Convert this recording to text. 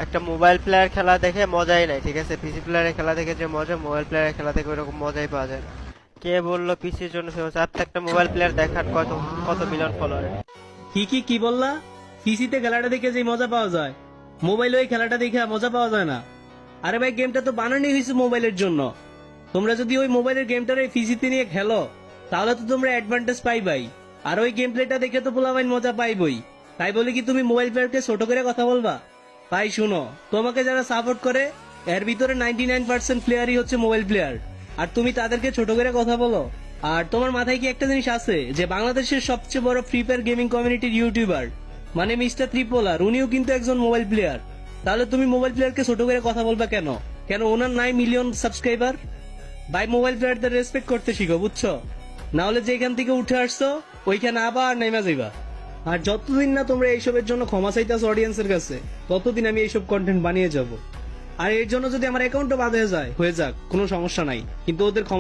একটা mobile player খেলা দেখে মজাই নাই, ঠিক আছে? পিসি প্লেয়ারের খেলা দেখে যে মজা, মোবাইল প্লেয়ারের খেলা দেখে ওরকম মজাই পাওয়া যায় না। কে বললো পিসির জন্য ফেমাস? আপনি একটা মোবাইল প্লেয়ার দেখান, কত কত মিলিয়ন ফলোয়ার। কি বললা? পিসিতে খেলাটা দেখে যে মজা পাওয়া যায়, মোবাইলে ওই খেলাটা দেখে মজা পাওয়া যায় না। আরে ভাই, গেমটা তো বানানোই হয়েছে মোবাইলের জন্য। তোমরা যদি ওই মোবাইলের গেমটার পিসিতে নিয়ে খেলো, তাহলে তো তোমরা অ্যাডভান্টেজ পাইবাই। আর ওই গেম প্লেটা দেখে তো পোলাপাইন মজা পাইবই। তাই বলে কি তুমি মোবাইল প্লেয়ারকে ছোট করে কথা বলবা? ভাই শুনো, তোমাকে যারা সাপোর্ট করে এর ভিতরে 99% প্লেয়ারই হচ্ছে মোবাইল প্লেয়ার, আর তুমি তাদেরকে ছোট করে কথা বলো? আর তোমার মাথায় কি একটা জিনিস আছে যে বাংলাদেশের সবচেয়ে বড় ফ্রি ফায়ার গেমিং কমিউনিটির ইউটিউবার মানে মিস্টার ত্রিপোলার, উনিও কিন্তু একজন মোবাইল প্লেয়ার। তাহলে তুমি মোবাইল প্লেয়ারকে ছোট করে কথা বলবা কেন? কেন ওনার নাই মিলিয়ন সাবস্ক্রাইবার? ভাই, মোবাইল প্লেয়ারদের রেসপেক্ট করতে শিখো, বুঝছো? না হলে যেখান থেকে উঠে আসছো ওইখানে আবার নেমে যাইবা। আর যতদিন না তোমরা এইসবের জন্য ক্ষমা চাইতেছো অডিয়েন্সের কাছে, ততদিন আমি এইসব কন্টেন্ট বানিয়ে যাব। আর এর জন্য যদি আমার অ্যাকাউন্টও বাদ হয়ে যাক, কোনো সমস্যা নাই, কিন্তু ওদের ক্ষমা